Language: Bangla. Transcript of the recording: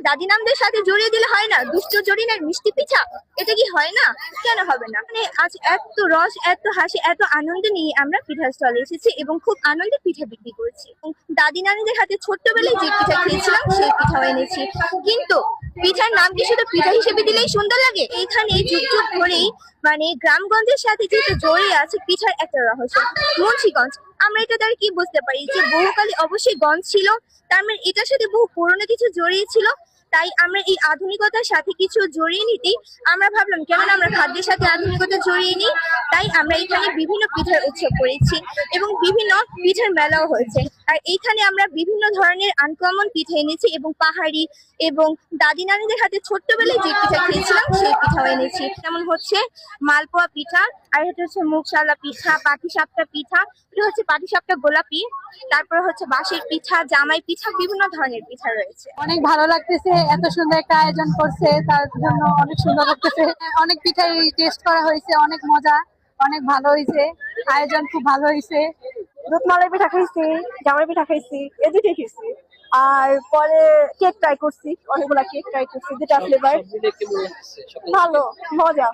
দাদি নামদের সাথে জড়িয়ে দিলে হয় না? দুষ্ট জরিনার মিষ্টি পিঠা, এটা কি হয় না? কেন হবে না? মানে আজ এত রস, এত হাসি, এত আনন্দ নিয়ে আমরা পিঠা স্টলে এসেছি এবং খুব আনন্দে পিঠা বিক্রি করেছি। এবং দাদি নানিদের হাতে ছোট্টবেলায় যে পিঠা খেয়েছিলাম সেই পিঠাও এনেছি। কিন্তু পিঠার নাম কি শুধু পিঠা হিসেবে দিলেই সুন্দর লাগে? এইখানে যুগ যুগ ধরেই মানে গ্রামগঞ্জের সাথে যেহেতু জড়িয়ে আছে পিঠার একটা রহস্য। মুন্সিগঞ্জ, আমরা এটা দ্বারা কি বুঝতে পারি যে বহুকালে অবশ্যই গঞ্জ ছিল, তার মানে এটার সাথে বহু পুরনো কিছু জড়িয়ে ছিল। তাই আমরা এই আধুনিকতার সাথে কিছু জড়িয়ে নিতেই আমরা ভাবলাম কেমন আমরা খাদ্যের সাথে আধুনিকতা জড়িয়ে নিই। তাই আমরা এখানে বিভিন্ন পিঠার উৎসব করেছি এবং বিভিন্ন পিঠার মেলাও হয়েছে। আর এইখানে আমরা বিভিন্ন ধরনের আনকমন পিঠা এনেছি এবং পাহাড়ি এবং দাদি নানিদের হাতে ছোট্টবেলায় যে পিঠা খেয়েছিলাম সেই পিঠাও এনেছি। যেমন হচ্ছে মালপোয়া পিঠা, আর এটা হচ্ছে মুগশালা পিঠা, পাটিসাপটা পিঠা, এটা হচ্ছে পাটিসাপটা গোলাপি, তারপর হচ্ছে বাঁশের পিঠা, জামাই পিঠা, বিভিন্ন ধরনের পিঠা রয়েছে। অনেক ভালো লাগতেছে, এত সুন্দর একটা আয়োজন করছে তার জন্য অনেক সুন্দর লাগতেছে। অনেক পিঠাই টেস্ট করা হয়েছে, অনেক মজা, অনেক ভালো হয়েছে, আয়োজন খুব ভালো হয়েছে। দুধমালাই পিঠা খাইছি, জামাই পিঠা খাইছি, এই দুটোই খাইছি। আর পরে কেক ট্রাই করছি, অনেকগুলা কেক ট্রাই করছি, যেটা ফ্লেভার ভালো, মজা।